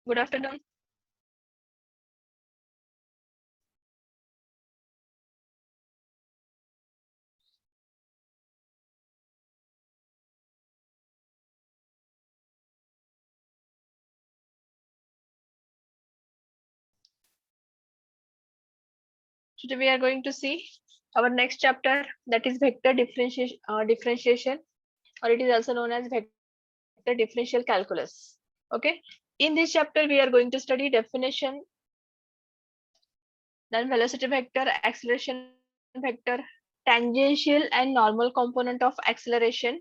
Good afternoon. Today we are going to see our next chapter, that is vector differentiation, or it is also known as vector differential calculus. Okay. In this chapter, we are going to study definition, then velocity vector, acceleration vector, tangential and normal component of acceleration,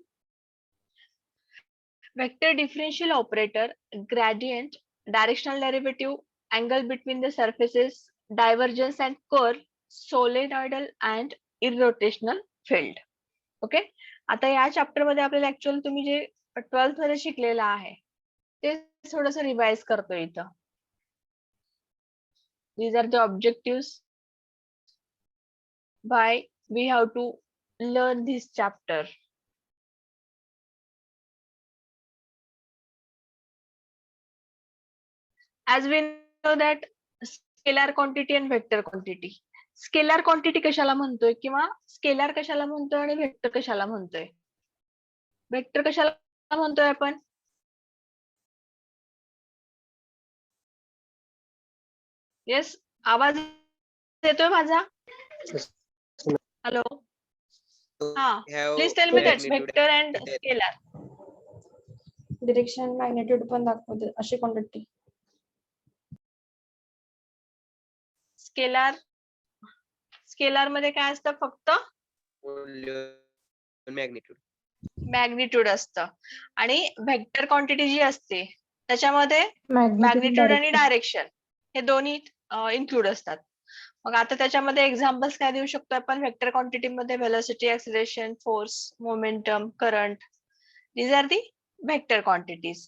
vector differential operator, gradient, directional derivative, angle between the surfaces, divergence and curl, solenoidal and irrotational field. Okay. आता या chapter मध्ये आपल्याला actually तुम्ही जे 12th मध्ये शिकलेलं आहे ते थोडंसं रिवाइज करतो इथं. These are the objectives why we have to learn this chapter. As we know that scalar quantity and vector quantity. Scalar quantity कशाला म्हणतोय किंवा स्केलर कशाला म्हणतोय आणि व्हेक्टर कशाला म्हणतोय? व्हेक्टर कशाला म्हणतोय आपण? येस, आवाज येतोय माझा? हॅलो. हा, please tell me that vector and scalar. Direction magnitude पण दाखवते अशी क्वांटिटी. स्केलर स्केलर मध्ये काय असतं? फक्त मॅग्निट्यूड मॅग्निट्यूड असतं आणि व्हेक्टर क्वांटिटी जी असते त्याच्यामध्ये मॅग्निट्यूड आणि डायरेक्शन हे दोन्ही इन्क्लूड असतात. मग आता त्याच्यामध्ये एक्झाम्पल्स काय देऊ शकतो आपण? व्हेक्टर क्वांटिटी मध्ये velocity, acceleration, force, momentum, current, these are the vector quantities.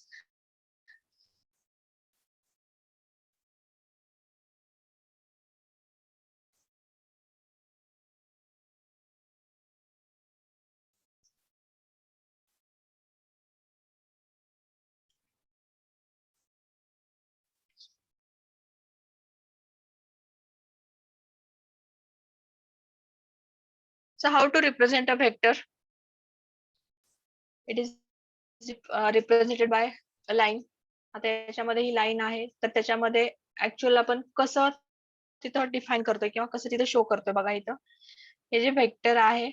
So how to represent a vector? It is represented by a line. आता याच्यामध्ये ही लाईन आहे तर त्याच्यामध्ये ऍक्च्युअल आपण कसं तिथं डिफाईन करतोय किंवा कसं तिथं शो करतोय बघा इथं. हे जे व्हेक्टर आहे,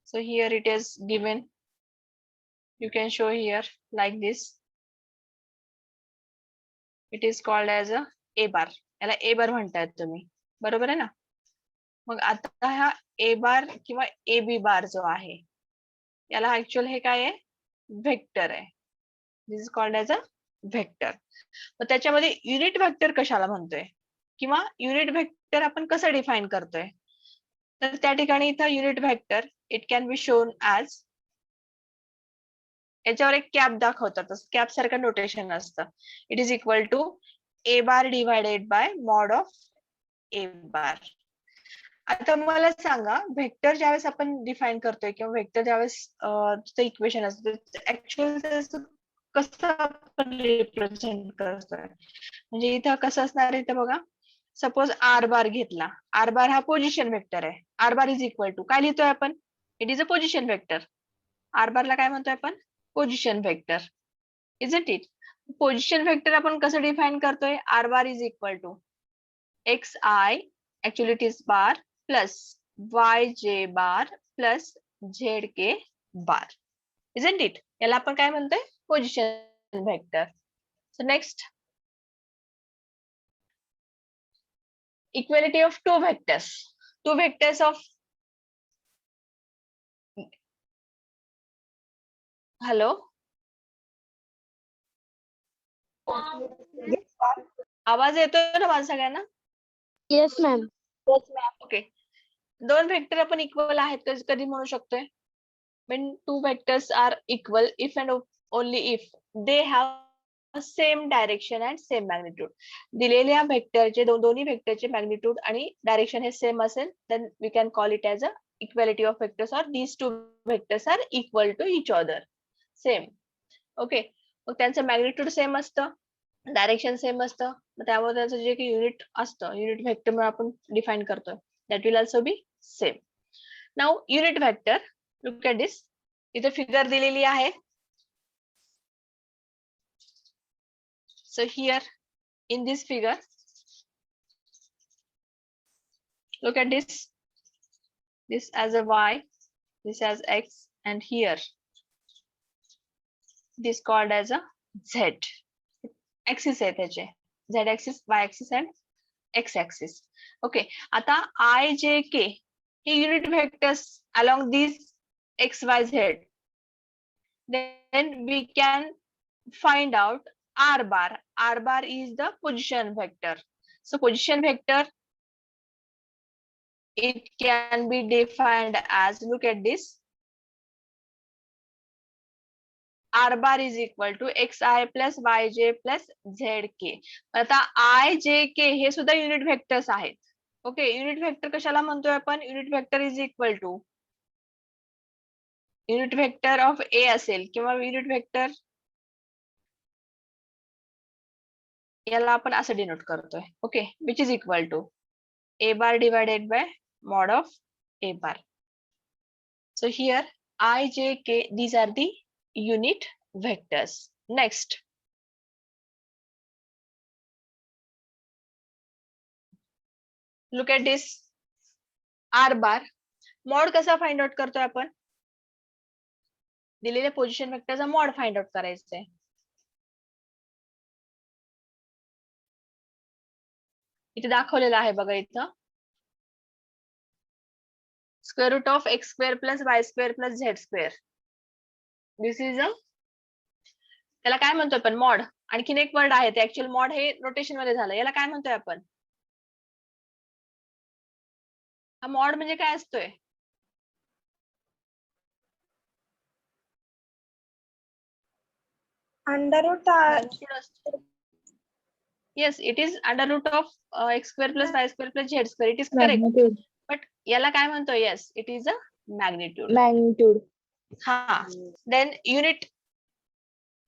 so here it is given. You can show here like this. It is called as a A bar. याला A bar म्हणतायत तुम्ही, बरोबर आहे ना? मग आता हा A bar किंवा AB bar जो आहे याला ऍक्च्युअल हे काय आहे? व्हेक्टर आहे. This is called as a vector. मग त्याच्यामध्ये युनिट व्हेक्टर कशाला म्हणतोय किंवा युनिट व्हेक्टर आपण कसं डिफाईन करतोय? तर त्या ठिकाणी इथं unit vector it can be shown as, याच्यावर एक कॅप दाखवतात, कॅप सारखं नोटेशन असतं. It is equal to A bar divided by mod of A bar. आता मला सांगा, व्हेक्टर ज्यावेळेस आपण डिफाईन करतोय किंवा व्हेक्टर ज्यावेळेस इक्वेशन असतं ऍक्च्युअल कसं आपण रिप्रेझेंट करतोय? म्हणजे इथं कसं असणार आहे इथं बघा, सपोज आर बार घेतला. आर बार हा पोझिशन व्हेक्टर आहे. R bar is equal to काय लिहितोय आपण? It is a position vector. R बारला काय म्हणतोय आपण? Position vector. Isn't it? Position vector आपण कसं डिफाईन करतोय? R bar is equal to x I, actually it is bar, plus Y J bar plus Z K bar. Isn't it? याला आपण काय म्हणतोय? Position vector. So next, equality of two vectors. Two vectors of, hello, आवाज येतोय ना माझा सगळ्यांना? Yes ma'am. Okay. दोन व्हेक्टर आपण इक्वल आहेत कधी म्हणू शकतोय? when two vectors are equal if and only if they have same direction and same magnitude. दिलेल्या व्हेक्टरचे दोन्ही व्हेक्टरचे मॅग्निट्यूड आणि डायरेक्शन हे सेम असेल then we can call it as a equality of vectors, or these two vectors are equal to each other. Same. Okay. मग त्यांचं magnitude same असतं, direction same असतं, मग त्यामुळे त्याचं जे काही युनिट असतं, युनिट व्हेक्टर म्हणून आपण डिफाईन करतोय, that will also be same. Now unit vector, look at this. इथे फिगर दिलेली आहे. So here in this figure, look at this. This as a y, this as x, and here this called as a z. Axis आहे त्याचे, z axis, y axis and x axis. Okay. आता I, J, K हे unit vectors along these x, y, z. Then we can find out R bar. R bar is the position vector. So position vector, it can be defined as, look at this. R bar is equal to xi plus yj plus zk. आता I, J, K हे सुद्धा unit vectors आहेत. Okay, unit vector कशाला म्हणतोय आपण? Unit vector is equal to unit vector of A असेल किंवा unit vector याला आपण असं डिनोट करतोय. Okay, which is equal to A bar divided by mod of A bar. So here I, J, K, these are the unit vectors. Next, look at this R bar. Mod कसा find out करतोय आपण? दिलेल्या position वेक्टरचा mod find out करायचा आहे. इथे दाखवलेलं आहे बघा इथं. Square root of X square plus Y square plus Z square. This is a, त्याला काय म्हणतोय आपण? मॉड. आणखीन एक वर्ड आहे ते ऍक्च्युअल मॉड हे नोटेशन मध्ये झालं. याला काय म्हणतोय आपण? हा मॉड म्हणजे काय असतोय? Under root Yes, it is under root of x square plus y square plus z square. It is correct. But याला काय म्हणतो? Yes, it is a magnitude. Magnitude. हा. Then unit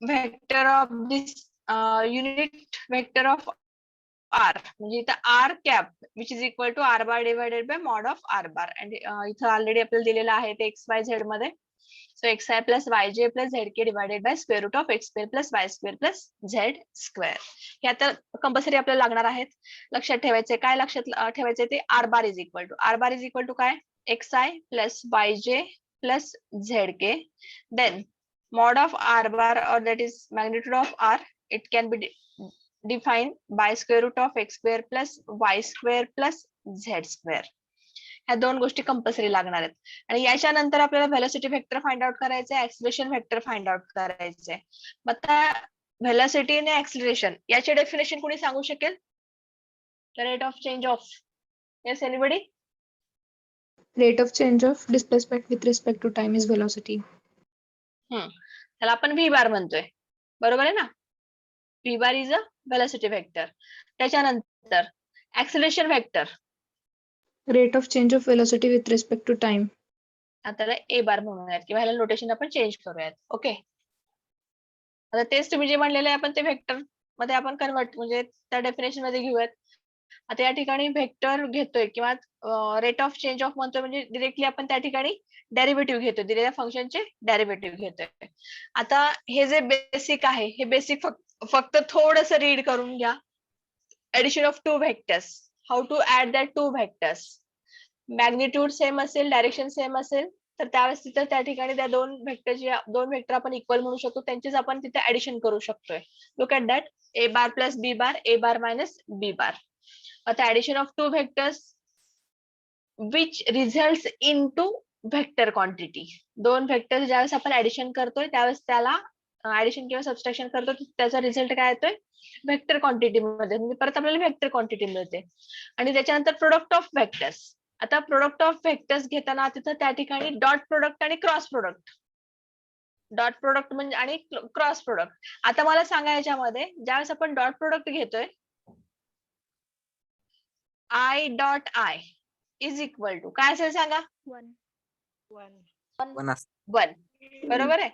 vector of this unit vector of r म्हणजे इथं r cap which is equal to r bar divided by mod of r bar. And इथं already आपल्याला दिलेलं आहे ते x y z मध्ये. So xi plus yj plus zk divided by square root of x square plus y square plus z square. हे आता compulsory आपल्याला लागणार आहेत. लक्षात ठेवायचे काय? लक्षात ठेवायचे ते r bar is equal to काय? xi plus yj plus zk. Then mod of r bar or that is magnitude of r, it can be defined by square root of x square plus y square plus z square. ह्या दोन गोष्टी compulsory लागणार आहेत. आणि याच्या नंतर आपल्याला velocity vector find out करायचंय, ऍक्सिलरेशन व्हेक्टर फाइंड आउट करायचंय. मग आता व्हेलॉसिटी आणि ऍक्सिलरेशन याचे डेफिनेशन कोणी सांगू शकेल? Rate of change of, yes anybody? Rate of change of displacement with respect to time is velocity. त्याला आपण व्ही बार म्हणतोय, बरोबर आहे ना? V bar is a velocity vector. त्याच्यानंतर acceleration vector, Rate of change of velocity with respect to time. आता ए बार म्हणूयात किंवा ह्याला नोटेशन आपण चेंज करूयात. ओके, आता तेच तुम्ही जे म्हणलेले आपण ते व्हेक्टर मध्ये आपण कन्वर्ट म्हणजे त्या डेफिनेशन मध्ये घेऊयात. आता या ठिकाणी व्हेक्टर घेतोय किंवा रेट ऑफ चेंज ऑफ म्हणतोय म्हणजे डिरेक्टली आपण त्या ठिकाणी डेरिव्हेटिव्ह घेतोय, दिलेल्या फंक्शनचे डेरिव्हेटिव्ह घेतोय. आता हे जे बेसिक आहे हे बेसिक फक्त थोडस रीड करून घ्या. Addition of two vectors, how to add that two vectors. Magnitude same असेल, डायरेक्शन सेम असेल तर त्यावेळेस तिथं त्या ठिकाणी त्या दोन व्हेक्टर आपण इक्वल म्हणू शकतो, त्यांचेच आपण तिथे ऍडिशन करू शकतोय. Look at that, A bar plus B bar, A bar minus B bar. आता addition of two vectors which result in two vector quantity. दोन व्हेक्टर ज्यावेळेस आपण ऍडिशन करतोय त्यावेळेस त्याला ऍडिशन किंवा सबस्ट्रॅक्शन करतो, त्याचा रिझल्ट काय येतोय? व्हेक्टर क्वांटिटी मध्ये, म्हणजे परत आपल्याला व्हेक्टर क्वांटिटी मिळते. आणि त्याच्यानंतर प्रोडक्ट ऑफ व्हेक्टर्स. आता प्रोडक्ट ऑफ व्हेक्टर्स घेताना तिथं त्या ठिकाणी डॉट प्रोडक्ट आणि क्रॉस प्रोडक्ट, डॉट प्रोडक्ट म्हणजे आणि क्रॉस प्रोडक्ट. आता मला सांगा याच्यामध्ये ज्यावेळेस आपण डॉट प्रोडक्ट घेतोय, I dot I is equal to काय असेल सांगा? 1. बरोबर आहे.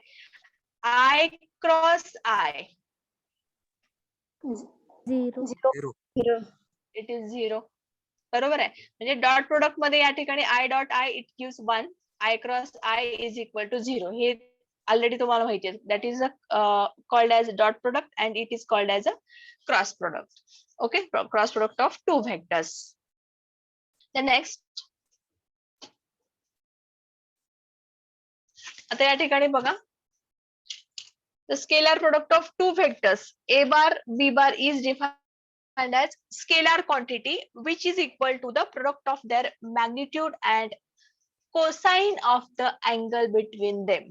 I cross I 0. It is 0. बरोबर आहे. म्हणजे डॉट प्रोडक्ट मध्ये या ठिकाणी I dot I it gives 1, I cross I is equal to 0. हे ऑलरेडी तुम्हाला माहिती आहे. That is called as dot product and it is called as a cross product. Okay, cross product of two vectors. The next, आता या ठिकाणी बघा, the scalar product of two vectors a bar b bar is defined as scalar quantity which is equal to the product of their magnitude and cosine of the angle between them.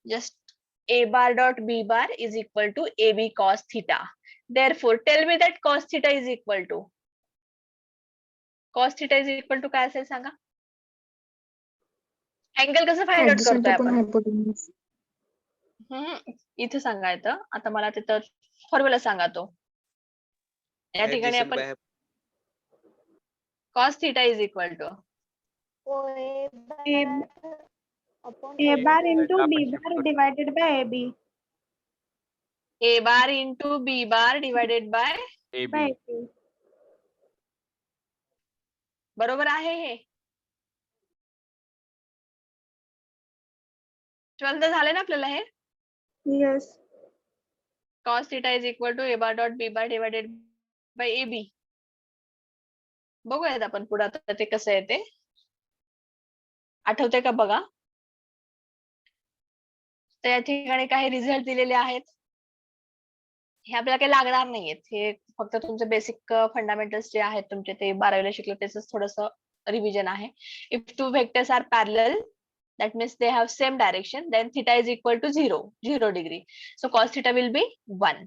Just a bar dot b bar is equal to ab cos theta. Therefore, tell me that cos theta is equal to काय असेल सांगा? Angle कसं find out करतोय आपण? इथे सांगायचं. आता मला तिथं फॉर्म्युला सांगा तो. या ठिकाणी आपण cos theta is equal to A bar into B bar divided by AB. a bar into b bar divided by By AB. AB. बरोबर आहे हे 12th झाले ना आपल्याला हे Yes. cos theta is equal to a bar dot b bar divided by ab बघूयात आपण पुढे आता ते कसं आहे ते आठवतंय का बघा तर या ठिकाणी काही रिझल्ट दिलेले आहेत हे आपल्याला काही लागणार नाहीयेत हे फक्त तुमचे बेसिक फंडामेंटल्स जे आहेत तुमचे ते 12वीला शिकलो त्याचं थोडंसं रिव्हिजन आहे if two vectors are parallel that means they have same direction then theta is equal to 0 degree so cos theta will be 1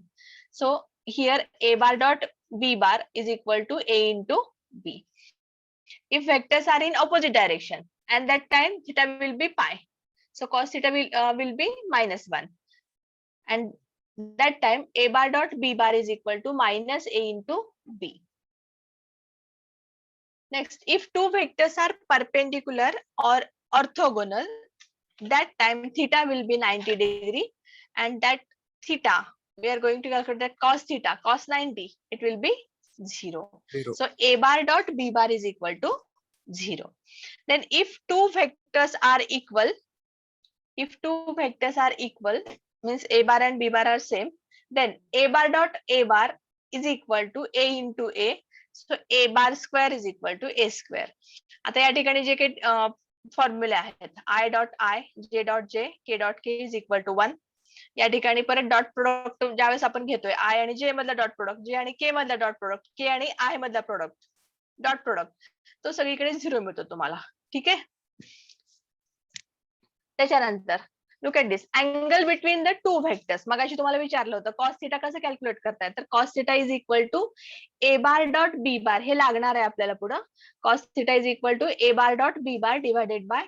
so here a bar dot b bar is equal to a into b if vectors are in opposite direction and that time theta will be pi so cos theta will be -1 and that time a bar dot b bar is equal to minus a into b next if two vectors are perpendicular or orthogonal that time theta will be 90 degree and that theta we are going to calculate that cos theta cos 90 it will be 0 so a bar dot b bar is equal to 0 then if two vectors are equal means a bar and b bar are same then a bar dot a bar is equal to a into a so a bar square is equal to a square आता या ठिकाणी जे काही फॉर्म्युले आहेत I dot I J dot J K dot K is equal to 1 या ठिकाणी परत डॉट प्रोडक्ट ज्यावेळेस आपण घेतोय आय आणि जे मधला डॉट प्रोडक्ट जे आणि के मधला डॉट प्रोडक्ट के आणि आय मधला प्रोडक्ट डॉट प्रोडक्ट तो सगळीकडे 0 मिळतो तुम्हाला ठीक आहे त्याच्यानंतर look at this angle between the two vectors मगाशी तुम्हाला विचारलं होतं कॉस थिटा कसं कॅल्क्युलेट करताय तर cos theta is equal to A bar dot B bar हे लागणार आहे आपल्याला पुढं cos theta is equal to a bar dot b bar divided by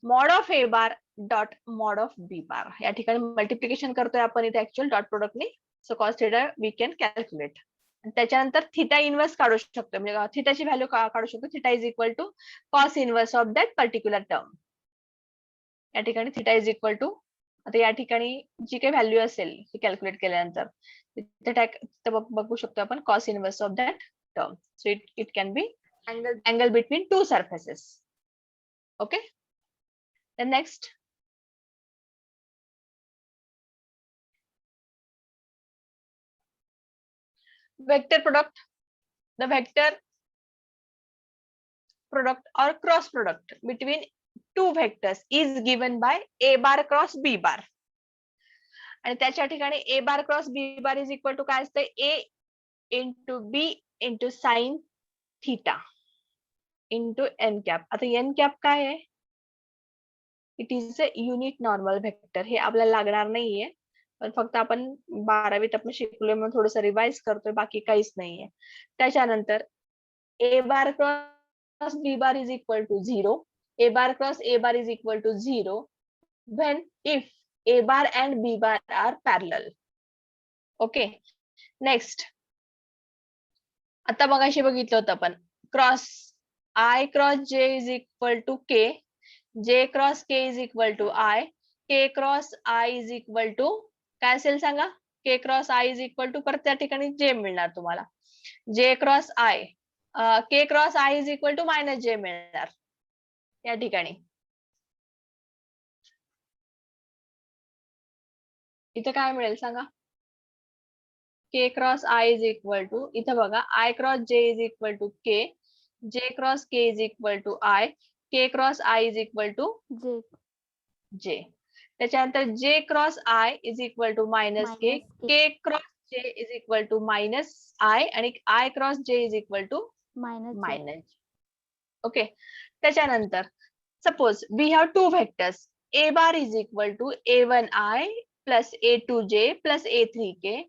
mod of a bar dot mod of b bar या ठिकाणी multiplication करतोय आपण इथे ऍक्च्युअल डॉट प्रोडक्टने so cos theta we can calculate त्याच्यानंतर थिटा इनवर्स काढू शकतो म्हणजे थिटाची व्हॅल्यू काढू शकतो theta is equal to cos inverse of that particular term या ठिकाणी थिटा इज इक्वल टू आता या ठिकाणी जी काही व्हॅल्यू असेल ती कॅल्क्युलेट केल्यानंतर तिथे बघू शकतो आपण cos inverse of that term so it can B angle between two surfaces okay then next vector product the vector product or cross product between two vectors is given by a bar cross b bar आणि त्याच्या ठिकाणी a bar cross b bar is equal to काय असते a into b into sin theta into n cap आता n cap काय आहे it is a unit normal vector हे आपल्याला लागणार नाहीये पण फक्त आपण 12वीत आपण शिकलोय म्हणून थोडंसं रिवाइज करतोय बाकी काहीच नाहीये त्याच्यानंतर a bar cross b bar is equal to 0 a bar cross a bar is equal to 0 when if a bar and b bar are parallel okay next आता मगाशी बघितलं होतं आपण cross I cross j is equal to k j cross k is equal to I k cross I is equal to काय असेल सांगा k cross I is equal to परत त्या ठिकाणी j मिळणार तुम्हाला j cross I k cross I is equal to minus j मिळणार या ठिकाणी इथे काय मिळेल सांगा k cross I is equal to इथे बघा I cross j is equal to k j cross k is equal to I k cross I is equal to j त्याच्यानंतर j cross I is equal to minus k k cross j is equal to minus I आणि I cross j is equal to minus okay त्याच्यानंतर suppose we have two vectors a bar is equal to a1i plus a2j plus a3k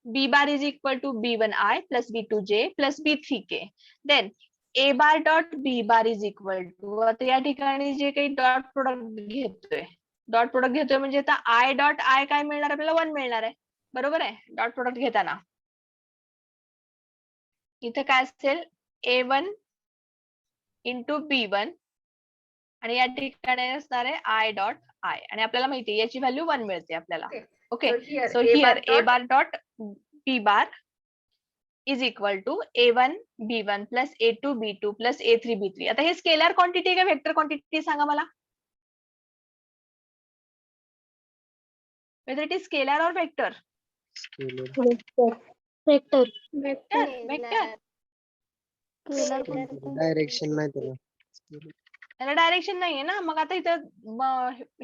b bar is equal to b1i plus b2j plus b3k then a bar dot b bar is equal to आता या ठिकाणी जे काही dot product घेतोय म्हणजे आता i dot i काय मिळणार आपल्याला 1 मिळणार आहे बरोबर आहे डॉट प्रोडक्ट घेताना इथे काय असेल a1 इंटू B1 आणि या ठिकाणी असणार आहे I डॉट I आणि आपल्याला माहिती आहे याची व्हॅल्यू 1 मिळते आपल्याला. Okay, so here A bar dot B bar is equal to A1 B1 plus A2 B2 plus A3 B3. आता हे स्केलर क्वांटिटी का वेक्टर क्वांटिटी सांगा मला. Whether it is scalar or vector? Vector. Vector. Vector. Direction नाही त्याला. त्याला direction नाहीये ना, मग आता इथं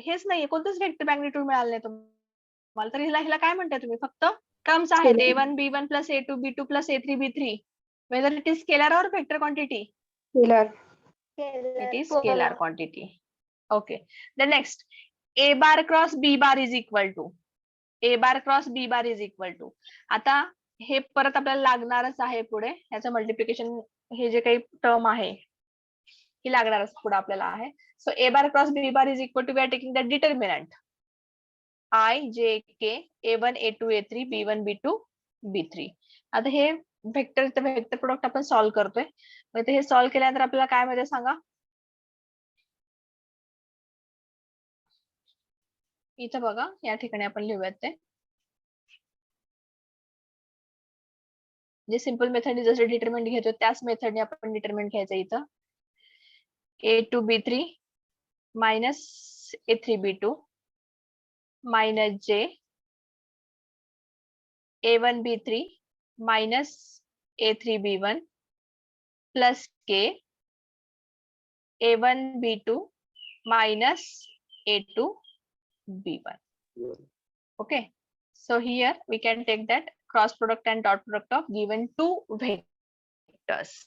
हेच नाहीये, कोणतंच वेक्टर मॅग्निट्यूड मिळालं नाही तुम्हाला. तर हिला काय म्हणताय तुम्ही, फक्त टर्म्स आहेत A1 B1 plus A2 B2 plus A3 B3. Whether it is scalar or vector quantity? Scalar. It is scalar quantity. Okay. The next, A bar cross B bar is equal to A bar cross B bar is equal to. आता हे परत आपल्याला लागणारच आहे पुढे, याचं multiplication हे जे काही टर्म आहे ही लागणारच पुढे आपल्याला आहे. So A bar cross B bar is equal to, we are taking the determinant I J K A1 A2 A3 B1 B2 B3. आता हे वेक्टर प्रोडक्ट आपण सॉल्व्ह करतोय. मग हे सॉल्व्ह केल्यानंतर आपल्याला काय मिळते सांगा. इथं बघा, या ठिकाणी आपण लिहूयात ते जे सिंपल मेथड जसं डिटरमिनंट घेतो त्याच मेथडने आपण डिटरमिनंट घ्यायचं. इथं A2 B3 minus A3 B2 minus J A1 B3 minus A3 B1 plus K A1 B2 minus A2 B1. Okay, so here we can take that cross product and dot product of given two vectors.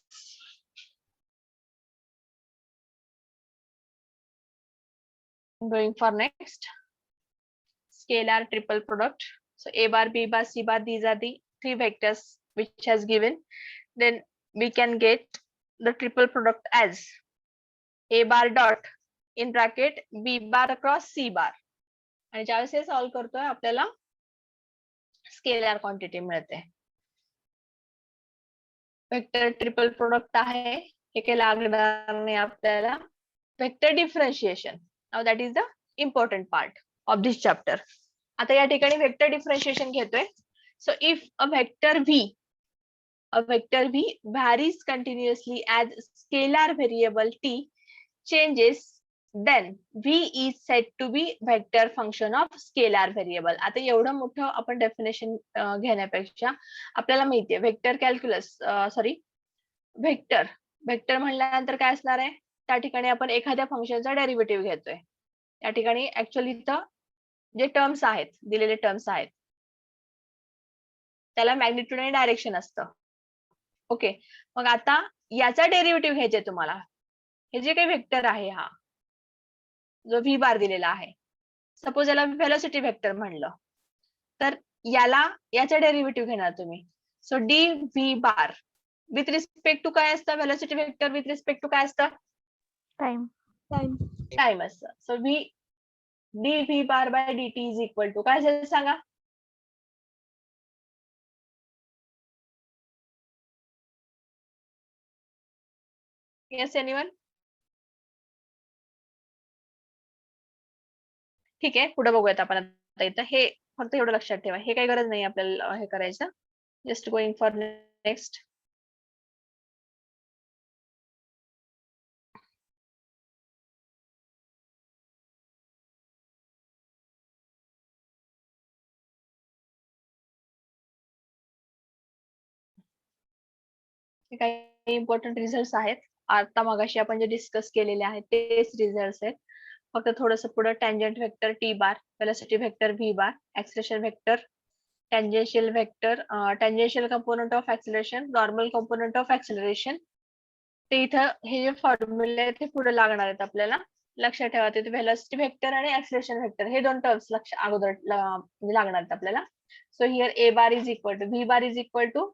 Going for next, scalar triple product. So A bar B bar C bar, these are the three vectors which has given. Then we can get the triple product as A bar dot in bracket B bar across C bar. आणि ज्यावेळेस हे solve करतोय आपल्याला scalar quantity मिळते. Vector triple product आहे, हे काही लागणार नाही आपल्याला. Vector differentiation, now that is the important part of this chapter. आता या ठिकाणी वेक्टर डिफरन्शिएशन घेतोय. So if a vector V varies continuously as scalar variable t changes, then V is said to be vector function of scalar variable. आता एवढं मोठं आपण definition घेण्यापेक्षा आपल्याला माहितीये वेक्टर कॅल्क्युलस वेक्टर म्हणल्यानंतर काय असणार आहे, त्या ठिकाणी आपण एखाद्या फंक्शनचा डेरिव्हेटिव्ह घेतोय. त्या ठिकाणी ऍक्च्युअली इथं जे टर्म्स आहेत, दिलेले टर्म्स आहेत त्याला मॅग्निट्यूड आणि डायरेक्शन असतं. ओके, मग आता याचा डेरिव्हेटिव्ह घ्यायचे तुम्हाला. हे जे काही वेक्टर आहे, हा जो V बार दिलेला आहे, सपोज याला व्हेलॉसिटी वेक्टर म्हणलं तर याचा डेरिव्हेटिव्ह घेणार तुम्ही. So D V bar with respect to काय असतं, velocity vector with respect to काय असतं, टाइम असतं. So D V bar by D T is equal to काय असेल सांगा. Yes anyone. ठीक आहे, पुढे बघूयात आपण. आता इथं हे फक्त एवढं लक्षात ठेवा, हे काही गरज नाही आपल्याला हे करायचं. Just going for next. काही इम्पॉर्टंट रिझल्ट आहेत. आता मगाशी आपण जे डिस्कस केलेले आहेत तेच रिझल्ट आहेत. फक्त थोडस पुढे tangent vector T bar, velocity vector v bar, acceleration vector, tangential vector, tangential component of acceleration, normal component of acceleration. ते इथं हे जे फॉर्म्युले आहेत ते पुढे लागणार आहेत आपल्याला. लक्षात ठेवा, तिथे वेलोसिटी वेक्टर आणि एक्सेलरेशन वेक्टर हे दोन टर्म्स अगोदर लागणार आहेत आपल्याला. So here A bar is equal to V bar is equal to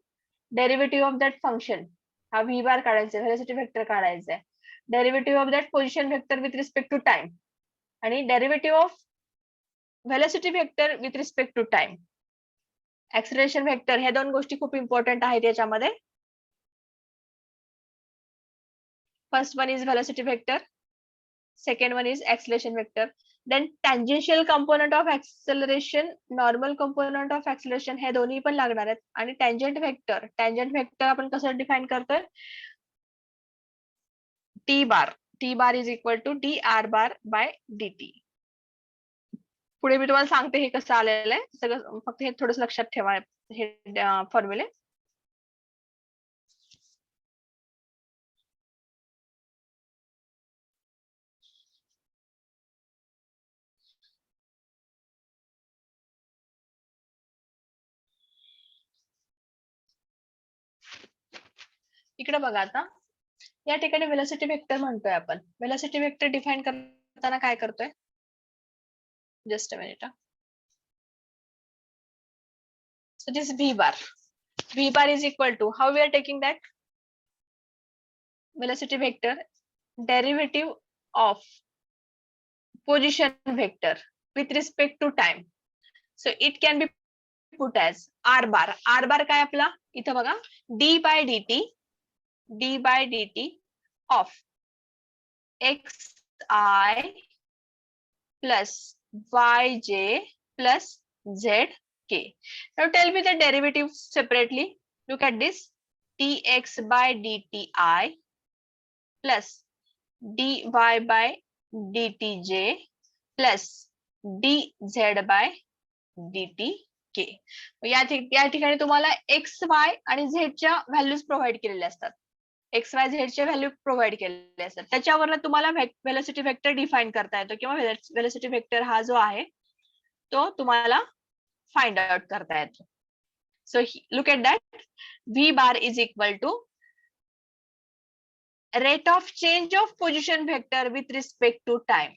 derivative of that function. हा व्ही बार काढायचा, वेलोसिटी वेक्टर काढायचा आहे, derivative of that position vector with respect to time आणि derivative of velocity vector with respect to time, acceleration vector. ह्या दोन गोष्टी खूप important आहेत याच्यामध्ये. First one is velocity vector, second one is acceleration vector. Then tangential component of acceleration, normal component of acceleration हे दोन्ही पण लागणार आहेत. आणि tangent vector आपण कसं डिफाइन करतोय, t bar is equal to dr bar by dt. पुढे मी तुम्हाला सांगते हे कसं आलेलं आहे सगळं, फक्त हे थोडंसं लक्षात ठेवा हे फॉर्म्युले. इकडे बघा आता या ठिकाणी वेलोसिटी वेक्टर म्हणतोय आपण. वेलोसिटी वेक्टर डिफाइन करताना काय करतोय, just a minute. So this V bar is equal to, how we are taking that velocity vector, derivative of position vector with respect to time. So it can be put as r bar काय आपला इथं बघा, d by dt of xi plus yj plus zk. Now tell me the derivative separately. Look at this, dx by dti plus dy by dtj plus dz by dtk. या ठिकाणी तुम्हाला x, y आणि z च्या values provide केलेल्या असतात. X Y Z चे value provide केलेले असतात. त्याच्यावरनं तुम्हाला वेलोसिटी वेक्टर डिफाइन करता येतो किंवा वेलोसिटी वेक्टर हा जो आहे तो तुम्हाला फाइंड आउट करता येतो. So look at that, V bar is equal to rate of change of position vector with respect to time.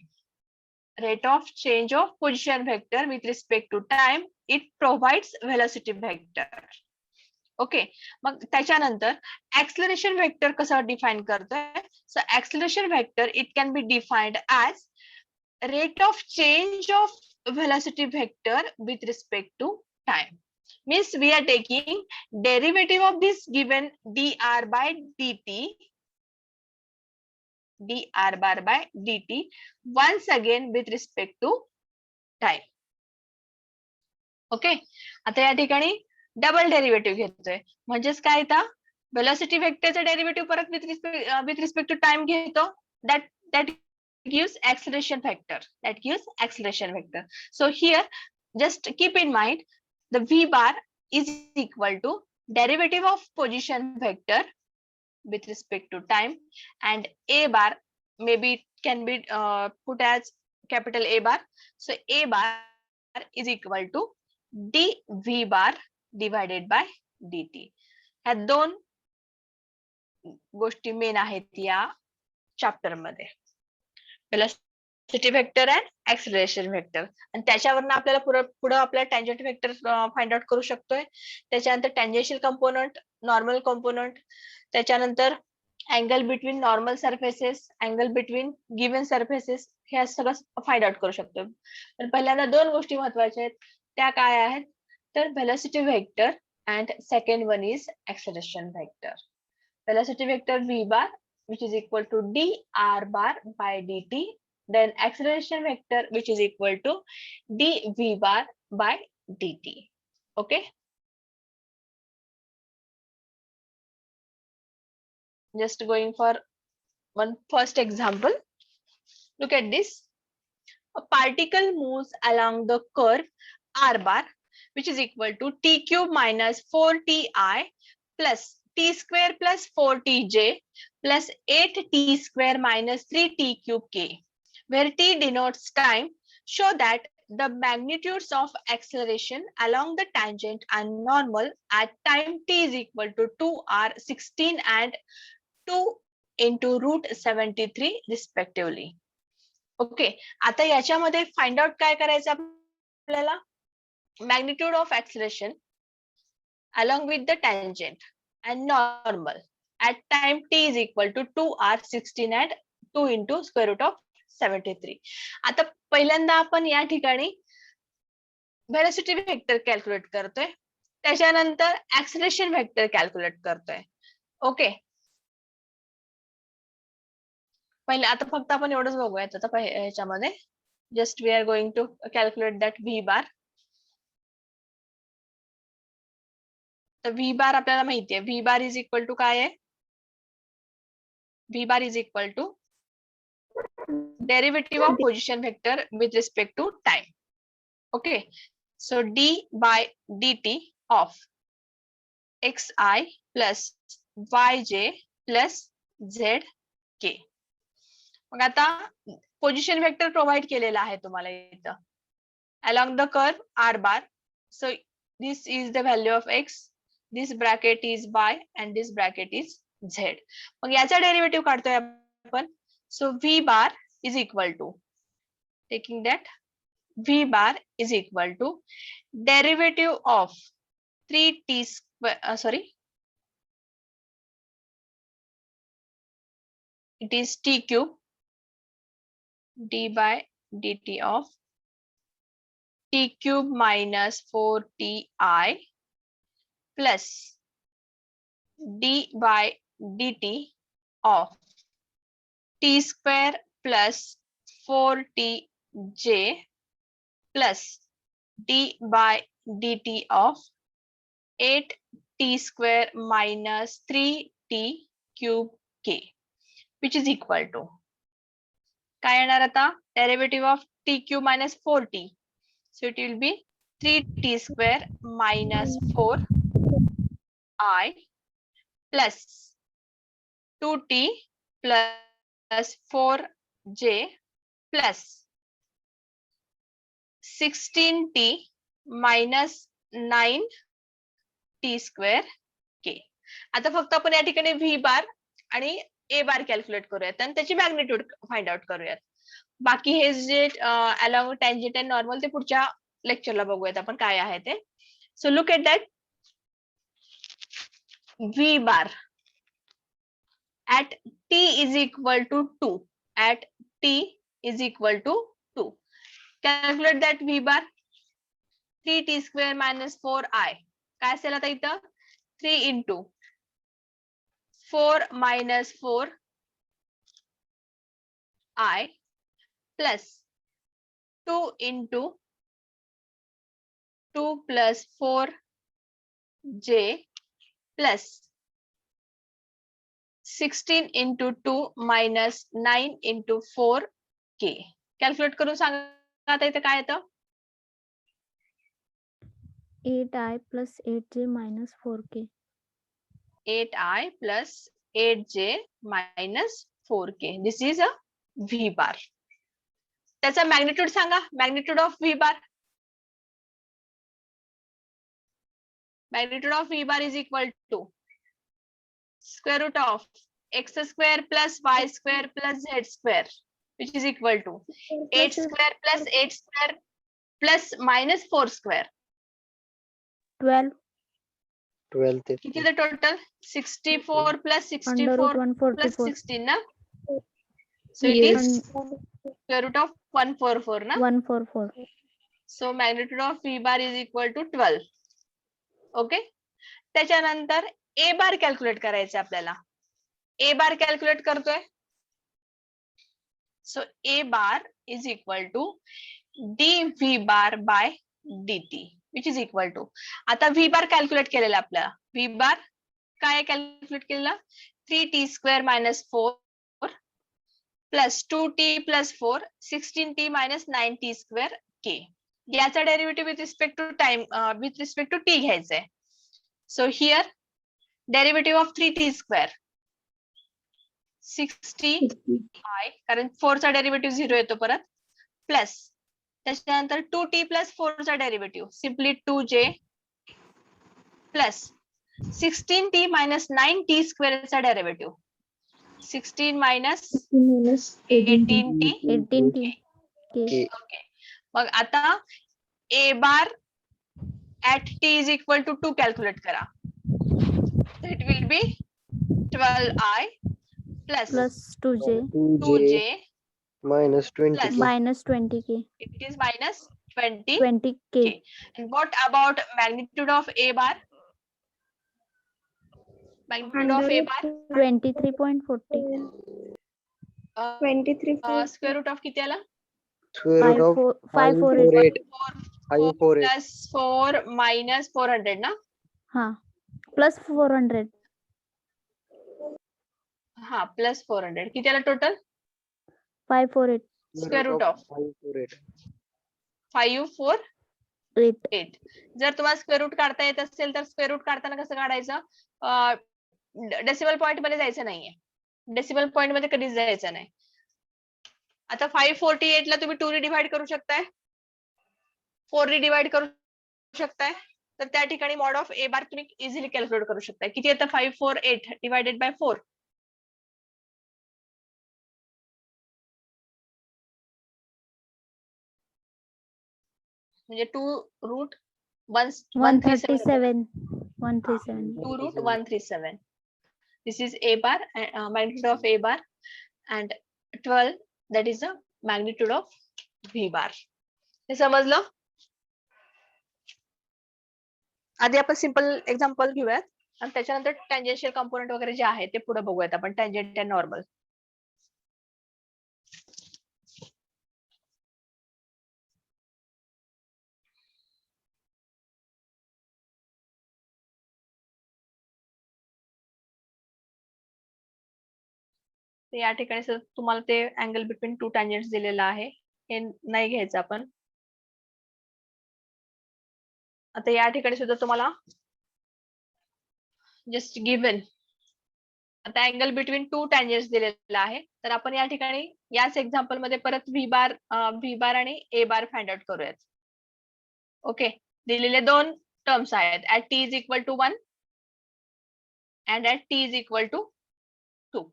Rate of change of position vector with respect to time, it provides velocity vector. Okay, मग त्याच्यानंतर acceleration vector कसं define करतोय. So acceleration vector it can be defined as rate of change of velocity vector with respect to time. Means we are taking derivative of this given dr by dt, dr bar by dt once again with respect to time. Okay, आता या ठिकाणी double derivative घेतोय, म्हणजेच काय आता velocity वेक्टरचा derivative परत with respect to time घेतो, that gives acceleration vector, so here just keep in mind the v bar is equal to derivative of position vector with respect to time, and a bar maybe it can be put as capital A bar. So a bar is equal to dv bar divided by dt. ह्या दोन गोष्टी main आहेत या chapter मध्ये, velocity vector and acceleration vector. आणि त्याच्यावरनं आपल्याला पुढे आपला टँजंट वेक्टर फाइंड आउट करू शकतोय. त्याच्यानंतर टँजेन्शियल कंपोनंट, नॉर्मल कंपोनंट, त्याच्यानंतर angle between normal surfaces, angle between given surfaces, हे सगळं फाइंड आउट करू शकतो. पण पहिल्यांदा दोन गोष्टी महत्वाच्या आहेत, त्या काय आहेत तर velocity vector and second one is acceleration vector. Velocity vector v bar which is equal to dr bar by dt, then acceleration vector which is equal to dv bar by dt. Okay, just going for one first example. Look at this, a particle moves along the curve r bar which is equal to t cube minus 4ti plus t square plus 4tj plus 8t square minus 3t cube k, where t denotes time. Show that the magnitudes of acceleration along the tangent and normal at time t is equal to 2r, 16 and 2 into root 73 respectively. Okay, आता याच्यामध्ये find out काय करायचं आपल्याला, magnitude of acceleration along with the tangent and normal at time t is equal to 2r, 16 and 2 into square root of 73. आता पहिल्यांदा आपण या ठिकाणी वेलोसिटी वेक्टर कॅल्क्युलेट करतोय, त्याच्यानंतर ऍक्सिलरेशन वेक्टर कॅल्क्युलेट करतोय. ओके, पहिले आता फक्त आपण एवढंच बघूयात आता ह्याच्यामध्ये. Just we are going to calculate that V bar. तर व्ही बार आपल्याला माहिती आहे. V bar is equal to काय आहे? V bar is equal to derivative of position vector with respect to time. Okay, so d by dt of xi plus yj plus zk. मग आता position vector provide केलेला आहे तुम्हाला इथं along the curve r bar. So this is the value of x, this bracket is y and this bracket is z. मग याचा derivative काढतोय आपण. So v bar is equal to, taking that, v bar is equal to derivative of 3t square, it is t cube d by dt of t cube minus 4ti plus d by dt of t square plus 4tj plus d by dt of 8t square minus 3t cube k, which is equal to काय येणार आता? Derivative of t cube minus 4t. So it will be 3t square minus 4i plus 2t plus 4j plus 16t minus 9t square k. आता फक्त आपण या ठिकाणी v बार आणि a bar calculate करूयात आणि त्याची मॅग्निट्यूड फाइंड आउट करूयात. बाकी हे जे अलॉंग टँजेंट अँड नॉर्मल ते पुढच्या लेक्चरला बघूयात आपण काय आहे ते. So look at that v bar at t is equal to 2. At t is equal to 2. Calculate that v bar. 3t square minus 4i. काय असेल आता इथं? 3 into 4 minus 4 I plus 2 into 2 plus 4 j plus 16 into 2 minus 9 into 4 k. Calculate करून सांगा आता इथे काय येतं? 8i plus 8j minus 4k. 8i plus 8j minus 4k. This is a v bar. त्याचा मॅग्निट्यूड सांगा. Magnitude of v bar. Magnitude of v bar is equal to square root of x square plus y square plus z square, which is equal to 8 square plus 8 square plus minus 4 square. 12 किती the total? 64 plus under 64 root plus 144. 16 ना? So it Yes. is square root of 144 ना? 144. So magnitude of v bar is equal to 12. Okay. त्याच्यानंतर a bar calculate करायचं आपल्याला. a bar calculate करतोय. So a bar is equal to dv bar by dt, which is equal to, आता v bar calculate केलेला आपल्याला. v bar काय calculate केलेला? 3t square minus 4 plus 2t plus 4 16t minus 9t square k. याचा derivative with respect to time with respect to t घ्यायचंय. So here derivative of 3t square 60i, कारण 4 चा derivative 0 येतो परत, plus त्याच्यानंतर 2t plus 4 चा derivative simply 2j plus 16t minus 9t square चा derivative 16 minus 18t 18t. ओके. मग आता a bar at t is equal to 2 calculate करा. So it will be 12i plus Plus 2j 2j minus 20 plus minus 20k. it is minus 20. 20k. And what about magnitude of a bar? Magnitude of a bar 23.40. 23 square root of किती आला? Square root of 548 548. Plus 4 minus 400 ना? हा plus 400 हा plus 400 किती आला total? 548 Square root of 548. 548. जर तुम्हाला square route काढता येत असेल तर स्क्वेअर रूट काढताना कसं काढायचं? डेसिमल पॉईंट मध्ये जायचं नाहीये. डेसिमल पॉईंट मध्ये कधीच जायचं नाही. आता 548 ला तुम्ही 2 ने डिवाइड करू शकताय, 4 ने डिवाइड करू शकताय. तर त्या ठिकाणी मॉड ऑफ ए बार तुम्ही इझिली कॅल्क्युलेट करू शकताय. किती येतं? 548 डिवायडेड बाय 4. म्हणजे 137 2 root 137. This is a bar, magnitude of a bar, and 12, that is the magnitude of v bar. हे समजलं? आधी आपण सिंपल एक्झाम्पल घेऊयात आणि त्याच्यानंतर टँजेन्शियल कंपोनेंट वगैरे जे आहे ते पुढे बघूयात आपण, टँजेंट अँड नॉर्मल. या ठिकाणी तुम्हाला ते अँगल बिटवीन टू टँजेंट्स दिलेला आहे, हे नाही घ्यायचं आपण. आता या ठिकाणी सुद्धा तुम्हाला जस्ट गिव्हन आता अँगल बिटवीन टू टँजेंट्स दिलेला आहे. तर आपण या ठिकाणी याच एक्झाम्पल मध्ये परत व्ही बार आणि ए बार फाइंड आउट करूयात. ओके, दिलेले दोन टर्म्स आहेत, at T is equal to 1 and at T is equal to 2.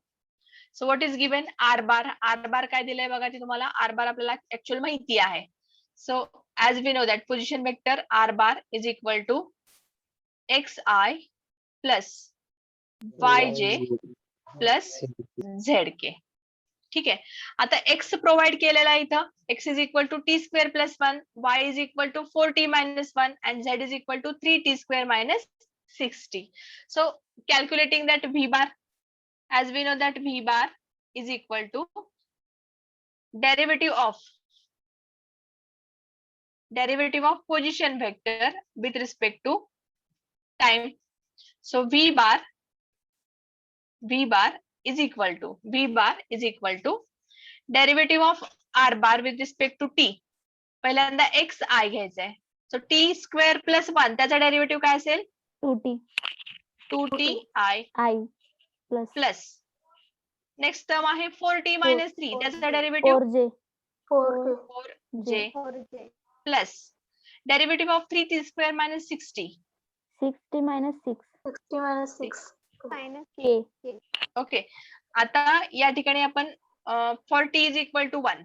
So what is given? R bar. R bar काय दिलंय बघा, ते तुम्हाला आर बार आपल्याला ऍक्च्युअल माहिती आहे. So as we know that position vector r bar is equal to X I plus Y जे plus Z k. ठीक आहे. आता एक्स प्रोव्हाइड केलेला आहे इथं, x is equal to t square plus 1, y is equal to 4t minus 1 and z is equal to 3t square minus 6t. So calculating that v bar, as we know that v bar is equal to derivative of position vector with respect to time. So v bar is equal to derivative of r bar with respect to t. पहिल्यांदा x I घ्यायचंय. So t square plus 1 त्याचा derivative काय असेल? 2t I plus next term आहे 4t minus 3 त्याचा derivative 4j plus derivative of 3t square minus 60 k. ओके. आता या ठिकाणी आपण for t is equal to 1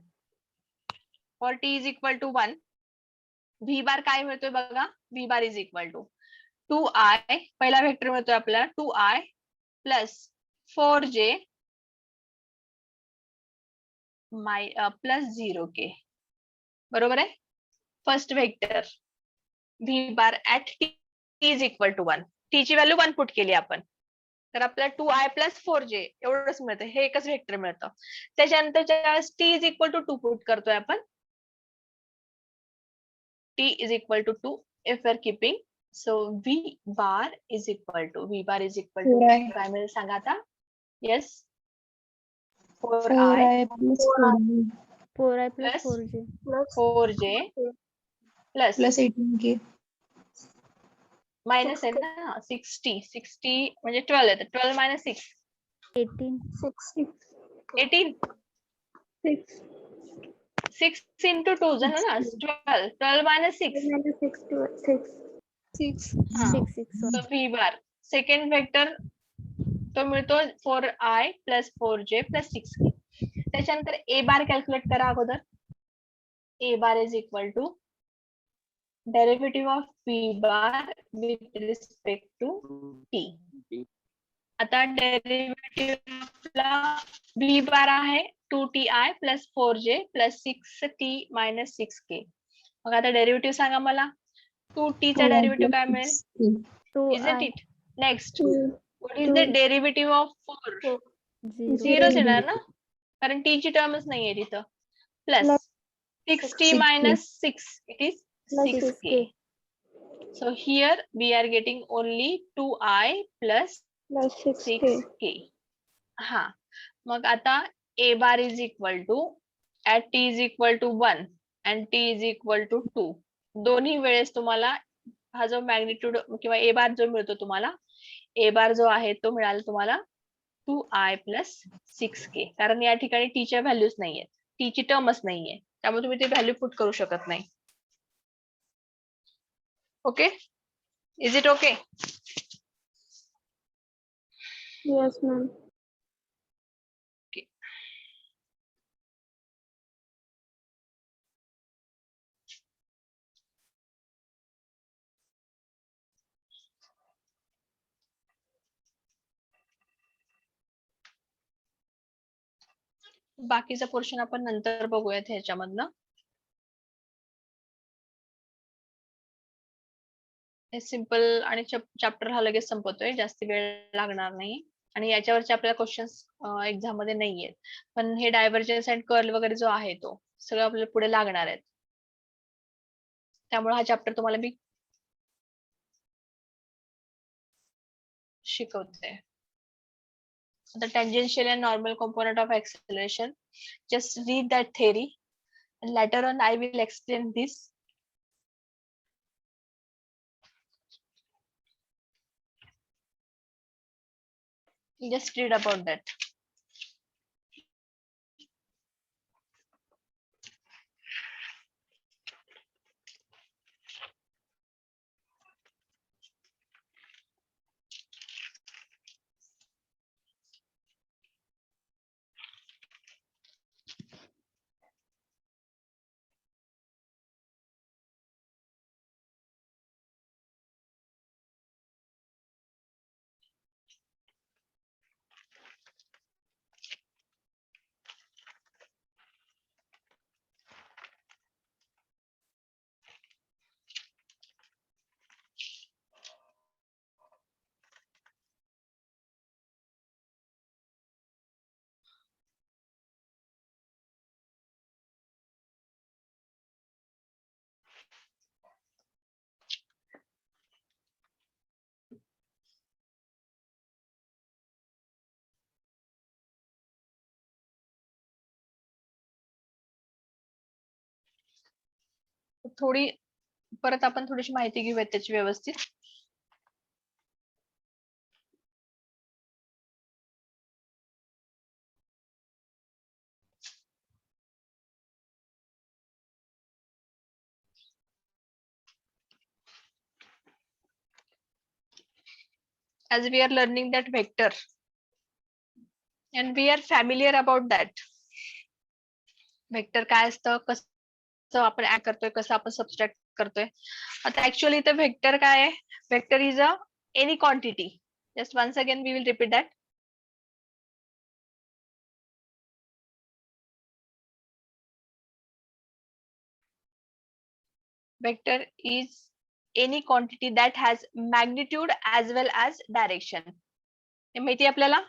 V bar काय मिळतोय बघा, V bar is equal to 2i, पहिला वेक्टर मिळतोय आपल्याला 2i plus 4j plus 0k. बरोबर आहे. First vector v bar at t is equal to 1, t ची व्हॅल्यू 1 पुट केली आपण, तर आपल्याला 2i प्लस 4j एवढंच मिळतं, हे एकच वेक्टर मिळतं. त्याच्यानंतर ज्यावेळेस t is equal to 2 put करतोय आपण, t is equal to 2 if we are keeping, so v bar is equal to काय मिळेल सांगा आता? Yes, 4i plus 4j plus 18k. Minus आहे ना 60 म्हणजे 12 येतं, 12 minus 6 18 6 into 2 झालं ना 12 minus 6 so v bar second vector तो मिळतो 4i plus 4j plus 6k. त्याच्यानंतर ए बार कॅल्क्युलेट करा अगोदर. A bar is equal to derivative of V bar with respect to T. आता डेरिव्हेटिव्हला व्ही बार आहे 2ti plus 4j plus 6t minus 6k. मग आता डेरिव्हेटिव्ह सांगा मला. 2t चा डेरिव्हेटिव्ह काय मिळेल? Isn't it? Next, what is the derivative of 4? 0 येणार ना? कारण टी ची टर्मच नाहीये तिथं. Plus Plus 6t 6k. minus 6, it is Plus 6k. So here we are getting only 2i plus plus 6k. 6k. हा, मग आता a bar is equal to at t is equal to 1 and t is equal to 2. दोन्ही वेळेस तुम्हाला हा जो magnitude किंवा a bar जो मिळतो तुम्हाला, a bar जो आहे तो मिळाला तुम्हाला 2i plus 6k. कारण या ठिकाणी t च्या व्हॅल्यूज नाहीयेत, t ची टर्मच नाहीये, त्यामुळे तुम्ही ते व्हॅल्यू पुट करू शकत नाही. Okay, is it okay? Yes, ma'am. बाकीचा पोर्शन आपण नंतर बघूयात ह्याच्यामधनं. हे सिंपल आणि चॅप्टर हा लगेच संपतोय, जास्त वेळ लागणार नाही. आणि याच्यावरचे आपल्याला क्वेश्चन्स एक्झाम मध्ये नाहीयेत, पण हे डायव्हर्जन्स अँड कर्ल वगैरे जो आहे तो सगळं आपल्याला पुढे लागणार आहेत. त्यामुळे हा चॅप्टर तुम्हाला मी शिकवते. The tangential and normal component of acceleration. Just read that theory and later on I will explain this. Just read about that. थोडी परत आपण थोडीशी माहिती घेऊयात त्याची व्यवस्थित. As we are learning that vector and we are familiar about that. Vector काय असतं, कसं आपण ऍड करतोय, कसं आपण सबस्ट्रॅक्ट करतोय. आता ऍक्च्युअली इथे व्हेक्टर काय आहे? Vector is a any quantity. Just once again we will repeat that. Vector is any quantity that has magnitude as well as direction. हे माहिती आहे आपल्याला?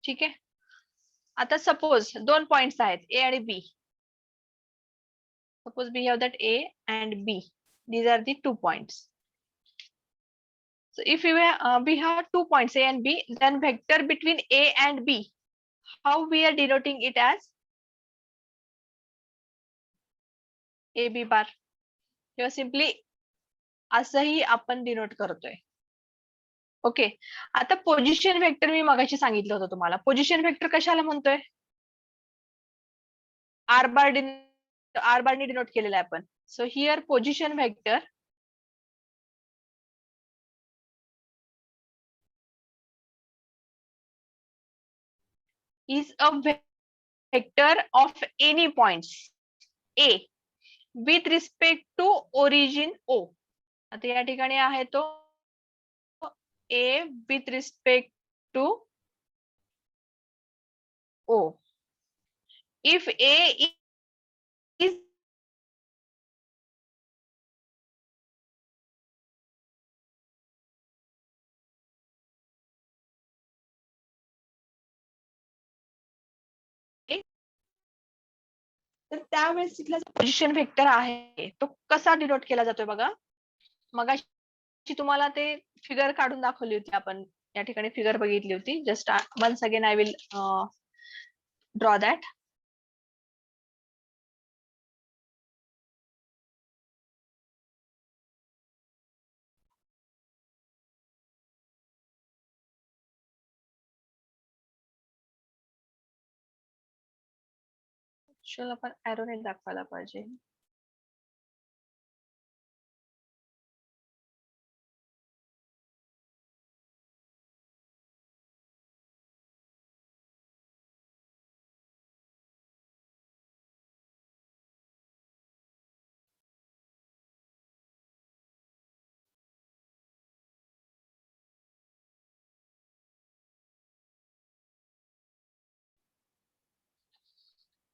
ठीक आहे. आता सपोज दोन पॉइंट्स आहेत ए आणि बी. Suppose we have that A and B. These are the 2 points. So if we have 2 points A and B, then vector between A and B, how we are denoting it as? AB bar. किंवा simply असंही आपण denote करतोय. Okay, आता position vector मी मगाशी सांगितलं होतं तुम्हाला. Position vector कशाला म्हणतोय? आर बारने डिनोट केलेला आहे आपण. So here position vector is a vector of any points A with respect to origin O. आता या ठिकाणी आहे तो A with respect to O if A is तर त्यावेळेस तिथला पोझिशन व्हेक्टर आहे तो कसा डिनोट केला जातोय बघा. मगाशी तुम्हाला ते फिगर काढून दाखवली होती आपण, या ठिकाणी फिगर बघितली होती. Just once again I will draw that. आपण एरोने दाखवायला पाहिजे.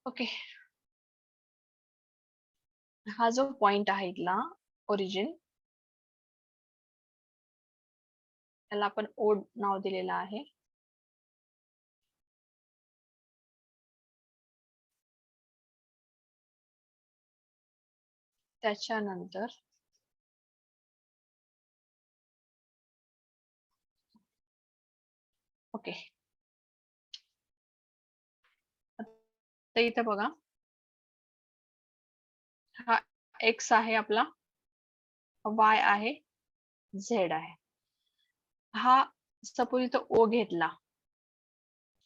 ओके, हा जो पॉइंट आहे इथला ओरिजिन, त्याला आपण ओ नाव दिलेलं आहे. त्याच्यानंतर ओके, तर इथं बघा, हा एक्स आहे आपला, वाय आहे, झेड आहे. हा सपोज इथं ओ घेतला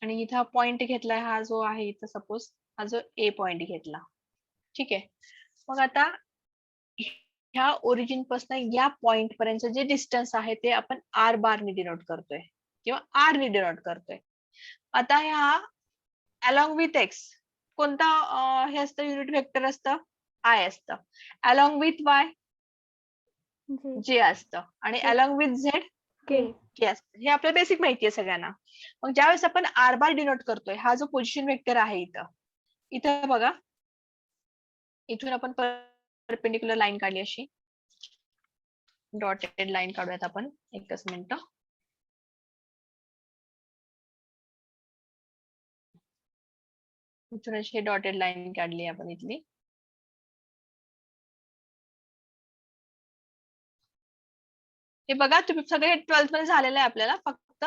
आणि इथं पॉइंट घेतलाय, हा जो आहे इथं सपोज हा जो ए पॉइंट घेतला. ठीक आहे. मग आता ह्या ओरिजिन पासून या पॉइंट पर्यंत जे डिस्टन्स आहे ते आपण आर बार ने डिनोट करतोय किंवा आर ने डिनोट करतोय. आता ह्या अलॉंग विथ एक्स कोणता हे असतं, युनिट वेक्टर असतं, आय असतं. अलॉंग विथ वाय जे असतं आणि अलॉंग विथ झेड के असतं. हे आपल्याला बेसिक माहिती आहे सगळ्यांना. मग ज्यावेळेस आपण आर बार डिनोट करतोय, हा जो पोझिशन वेक्टर आहे इथं बघा, इथून आपण परपेंडिक्युलर लाईन काढली, अशी डॉटेड लाईन काढूयात आपण. एकच मिनिट. इथून अशी डॉटेड लाईन काढली आपण इथली. हे बघा तुम्ही सगळे 12th मध्ये झालेलं आहे आपल्याला. फक्त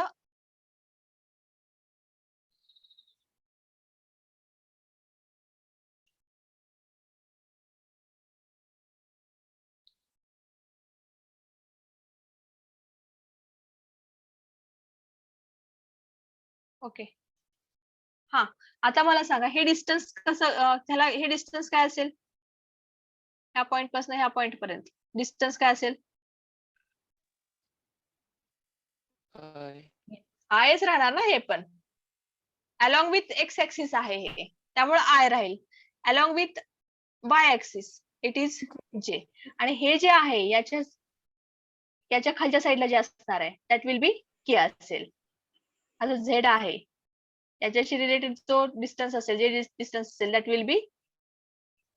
ओके, हा आता मला सांगा हे डिस्टन्स कसं, त्याला हे डिस्टन्स काय असेल, ह्या पॉइंट पासून ह्या पॉइंट पर्यंत डिस्टन्स काय असेल, आयच राहणार ना. हे पण अलॉंग विथ एक्स ऍक्सिस आहे हे, त्यामुळे आय राहील. Along with Y axis it is जे. आणि हे जे आहे याच्या खालच्या साईडला जे असणार आहे दॅट विल बी के असेल. आता झेड आहे याच्याशी रिलेटेड जो डिस्टन्स असेल, जे डिस्टन्स असेल that will be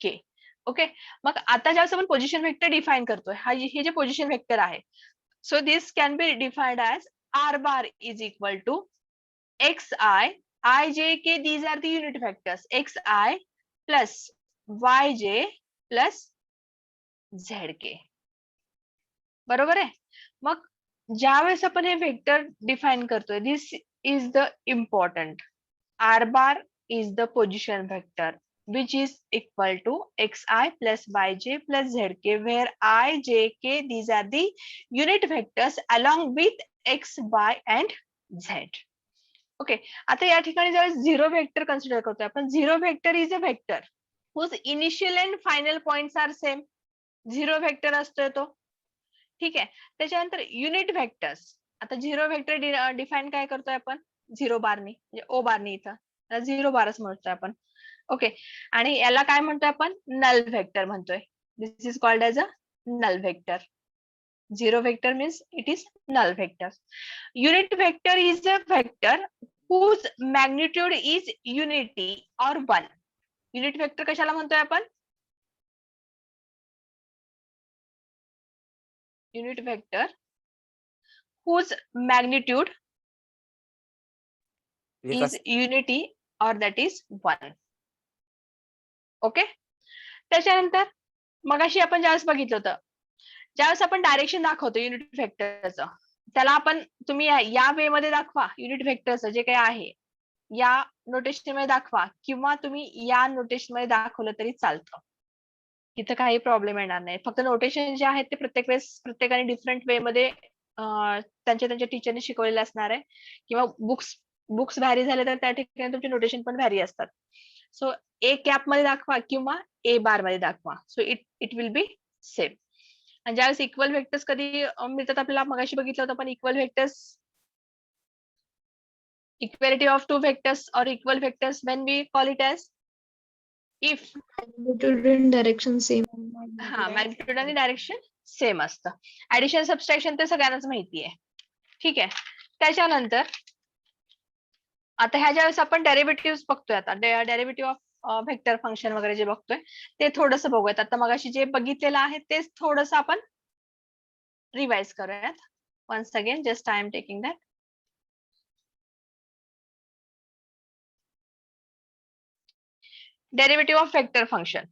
K. Okay, मग आता ज्यावेळेस आपण पोझिशन वेक्टर डिफाईन करतोय, हे जे पोझिशन वेक्टर आहे, so this can be defined as R bar is equal to x I, I J K, these are the unit vectors, X I plus Y जे plus Z K. बरोबर आहे. मग ज्यावेळेस आपण हे वेक्टर डिफाईन करतोय, this is the important. R bar is the position vector which is equal to xi plus yj plus zk, where I, j, k these are the unit vectors along with x, y and z. Okay, आता या ठिकाणी ज्यावेळेस zero vector consider करतोय आपण, zero vector is a vector whose initial and final points are same. Zero vector असतोय तो. ठीक आहे. त्याच्यानंतर युनिट वेक्टर्स, आता झिरो वेक्टर डिफाईन काय करतोय आपण, झिरो बारनी, म्हणजे ओ बारनी, इथं झिरो बारच म्हणतोय आपण. ओके, आणि याला काय म्हणतोय आपण, नल वेक्टर म्हणतोय. This is called as a null vector. Zero vector means it is null vector. Unit vector is a vector whose magnitude is unity or 1. Unit vector कशाला म्हणतोय आपण? Unit vector whose magnitude is unity or that is 1. Okay. त्याच्यानंतर मगाशी आपण ज्यावेळेस बघितलं होतं, ज्यावेळेस आपण डायरेक्शन दाखवतो युनिट वेक्टरचं, त्याला आपण तुम्ही या वे मध्ये दाखवा युनिट वेक्टरचं जे काही आहे या नोटेशन मध्ये दाखवा किंवा तुम्ही या नोटेशन मध्ये दाखवलं तरी चालतं. इथं काही प्रॉब्लेम येणार नाही. फक्त नोटेशन जे आहेत ते प्रत्येक वेळेस प्रत्येकाने डिफरंट वे मध्ये त्यांच्या टीचरने शिकवलेले असणार आहे किंवा बुक्स व्हॅरी झाले तर त्या ठिकाणी तुमचे नोटेशन पण व्हॅरी असतात. सो ए कॅप मध्ये दाखवा किंवा ए बार मध्ये दाखवा. So it will be same. आणि ज्यावेळेस इक्वल व्हेक्टर्स कधी मिळतात आपल्याला, मगाशी बघितलं होतं पण equal vectors, equality of two vectors or equal vectors when we call it as if Magnitude and direction same. हा मॅग्निट्यूड आणि डायरेक्शन सेम असतं. ऍडिशन सबस्ट्रॅक्शन ते सगळ्यांनाच माहिती आहे. ठीक आहे. त्याच्यानंतर आता ह्या ज्यावेळेस आपण डेरिव्हेटिव्ह बघतोय, आता डेरिव्हेटिव्ह ऑफ व्हेक्टर फंक्शन वगैरे जे बघतोय ते थोडंसं बघूयात. आता मगाशी जे बघितलेलं आहे तेच थोडंसं आपण रिवाइज करूयात. Once again just I am taking that. Derivative of vector function,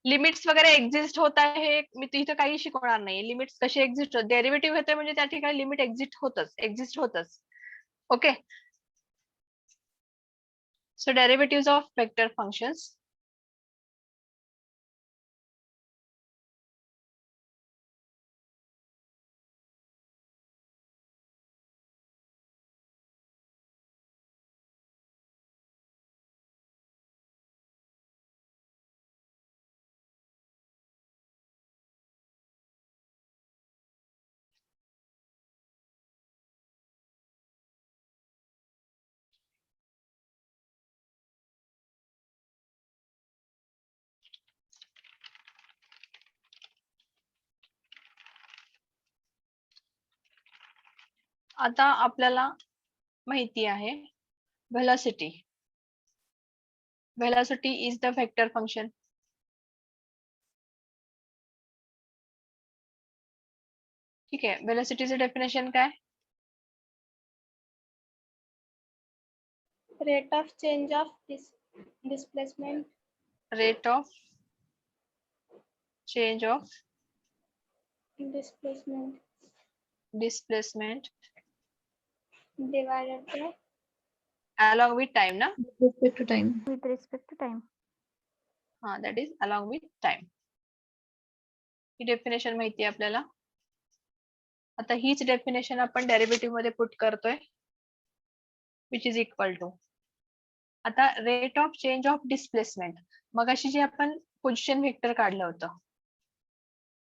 limits वगैरे एक्झिस्ट होत आहे, मी इथं काही शिकवणार नाही. लिमिट्स कसे एक्झिस्ट होत, डेरिव्हेटिव्ह होते म्हणजे त्या ठिकाणी लिमिट एक्झिस्ट होतच. Okay. So derivative of vector functions. आता आपल्याला माहिती आहे velocity. Velocity is the vector function. ठीक आहे. व्हेलॉसिटीचं डेफिनेशन काय? Rate of change of displacement rate of change of displacement divided by along with time ना? With respect to time. With respect to time. हा, that is along with time. He definition माहिती आहे आपल्याला. आता हीच definition आपण derivative मध्ये put करतोय, विच इज इक्वल टू. आता rate of change of displacement, मगाशी जे आपण पोझिशन व्हेक्टर काढलं होतं,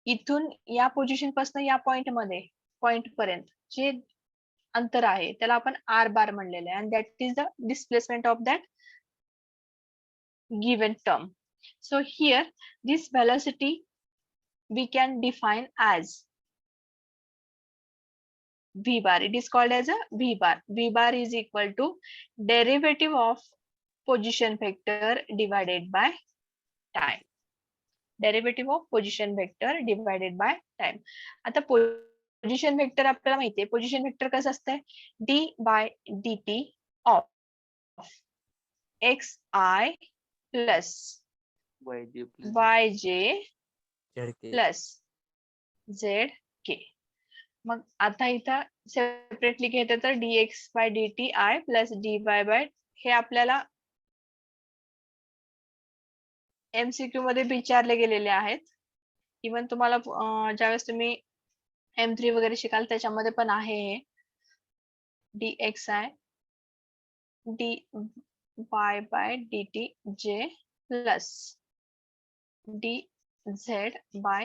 इथून या पोझिशन पासून या पॉइंट पर्यंत जे अंतर आहे त्याला आपण आर बार म्हणलेलं आहे, आणि that is the displacement of that given term. So here this velocity we can define as v bar. It is called as a v bar. V bar is equal to derivative of position vector divided by time. Derivative of position vector divided by time. आता position vector आपल्याला माहिती आहे. Position vector कसं असतंय? d by dt of xi plus yj plus Z K. मग आता इथं separately घेतलं तर dx by dt I plus dy by, हे आपल्याला MCQ मध्ये विचारले गेलेले आहेत. इवन तुम्हाला ज्यावेळेस तुम्ही M3 वगैरे शिकाल त्याच्यामध्ये पण आहे हे dxi dy by dt j plus dz by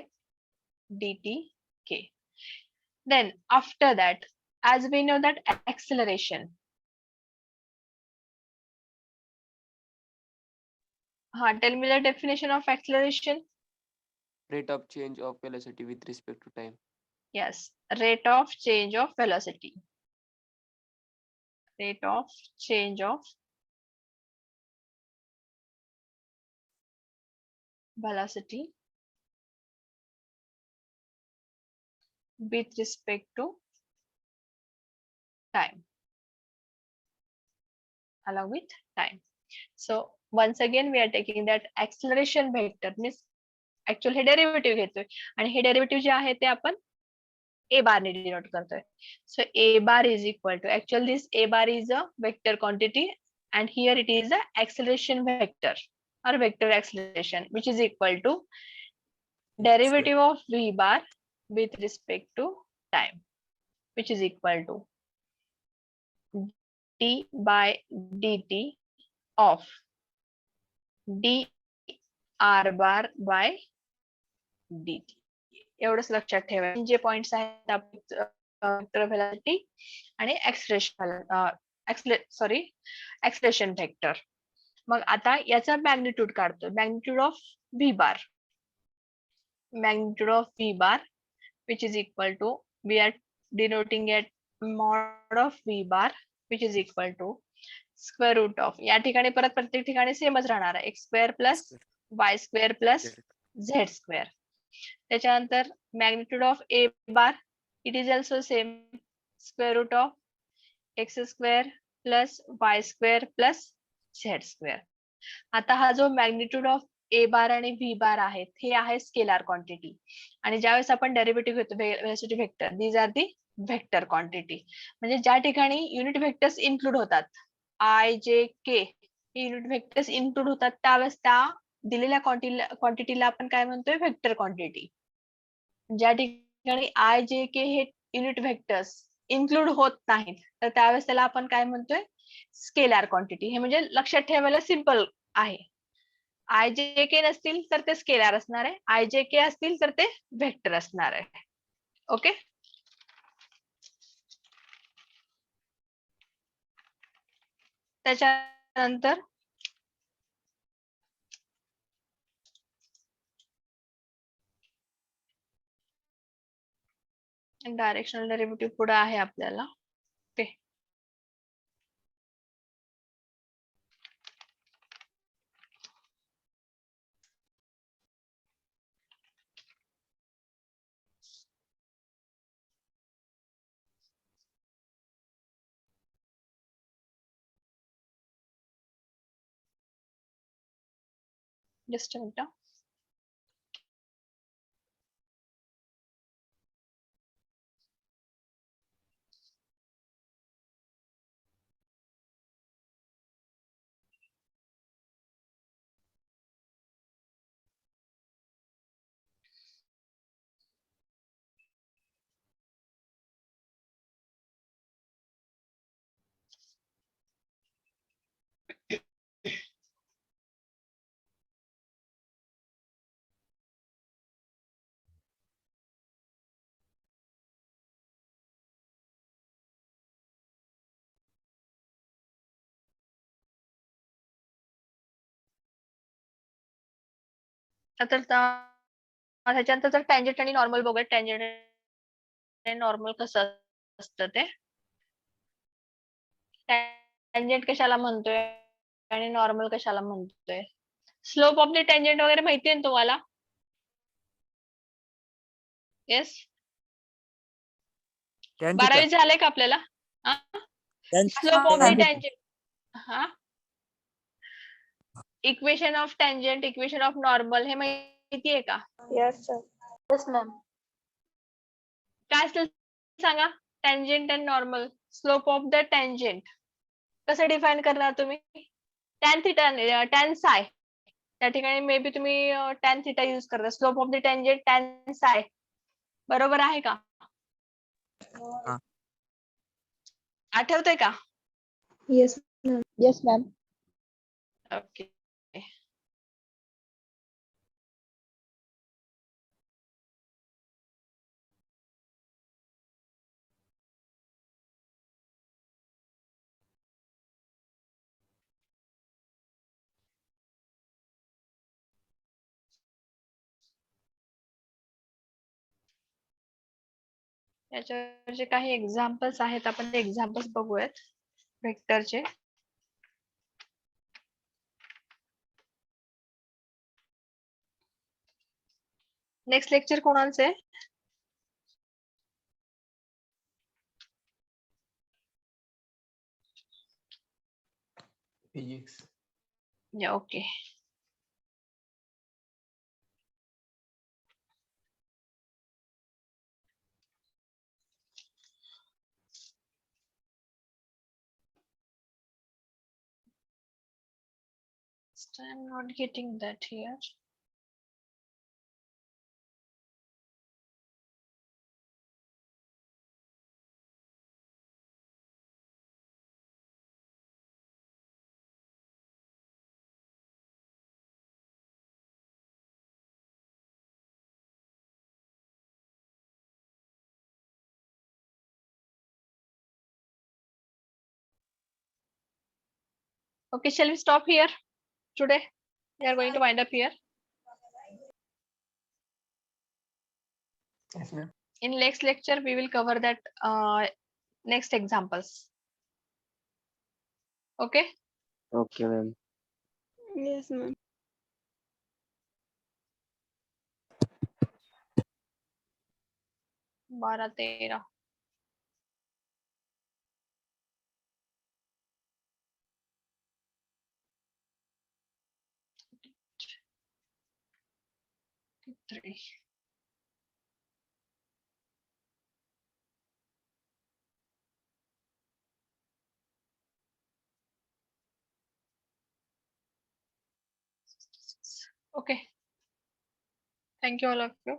dt k. Then after that, as we know that acceleration, tell me the definition of acceleration. Rate of change of velocity with respect to time. Yes, rate of change of velocity. Rate of change of velocity with respect to time, along with time. So once again we are taking that acceleration vector means actual हे derivative घेतोय आणि हे derivative जे आहे ते आपण a bar ने denote करतोय. So a bar is equal to, actually this a bar is a vector quantity and here it is the acceleration vector or vector acceleration, which is equal to derivative of v bar with respect to time, which is equal to d by dt of dr bar by dt. एवढंच लक्षात ठेवा. जे points आहेत vector velocity आणि acceleration vector. मग आता याचा magnitude काढतो. Magnitude of V bar, magnitude of V bar which is equal to, we are denoting at mod of v bar which is equal to square root of, या ठिकाणी परत प्रत्येक ठिकाणी सेमच राहणार आहे, x square plus y square plus z square. त्याच्यानंतर magnitude of a bar it is also same, square root of x square plus y square plus z square. आता हा जो मॅग्निट्यूड ऑफ a बार आणि v बार आहेत हे आहे scalar quantity आणि ज्यावेळेस आपण डेरिव्हेटिव्ह घेतो velocity vector, these are the vector quantity. म्हणजे ज्या ठिकाणी युनिट व्हेक्टर्स इन्क्लूड होतात, i j k हे युनिट व्हेक्टर्स इन्क्लूड होतात, त्यावेळेस त्या दिलेल्या क्वांटिटीला आपण काय म्हणतोय, व्हेक्टर क्वांटिटी. ज्या ठिकाणी i j k हे युनिट व्हेक्टर्स इन्क्लूड होत नाहीत तर त्यावेळेस त्याला आपण काय म्हणतोय, स्केलार क्वांटिटी. हे म्हणजे लक्षात ठेवायला सिंपल आहे. आय जे के नसतील तर ते स्केलार असणार आहे, आय जे के असतील तर ते व्हेक्टर असणार आहे. ओके. त्याच्यानंतर डायरेक्शनल डेरिव्हेटिव्ह पुढे आहे आपल्याला. ओके. Just a minute. तर त्याच्यानंतर जर टँजंट आणि नॉर्मल बघूया. टँजंट आणि नॉर्मल कसं असतं ते. टँजंट कशाला म्हणतोय आणि नॉर्मल कशाला म्हणतोय. स्लोप ऑफ द टँजंट वगैरे माहिती आहे तुम्हाला. येस, 12वी झालंय का आपल्याला. स्लोप ऑफ द टँजंट, हा equation of tangent, equation of normal हे माहिती आहे का. Yes, sir. Yes, ma'am. काय असेल सांगा. Tangent and normal. Slope of the tangent कसं डिफाईन करणार तुम्ही. टॅन थिटा, टॅन साय, त्या ठिकाणी मे बी तुम्ही टॅन थिटा यूज करता. Slope of the tangent tan psi, बरोबर आहे का. आठवतंय का. Yes. Yes, ma'am. ओके. याच्यावर जे काही एक्झाम्पल्स आहेत आपण ते एक्झाम्पल्स बघूयात व्हेक्टरचे. नेक्स्ट लेक्चर कोणाचं आहे? Physics. Yeah, okay. I'm not getting that here. Okay, shall we stop here today? We are going to wind up here. Yes, ma'am. In next lecture, we will cover that next examples. Okay. Okay, ma'am. Yes, ma'am. 12-13. Three. Okay. Thank you all of you.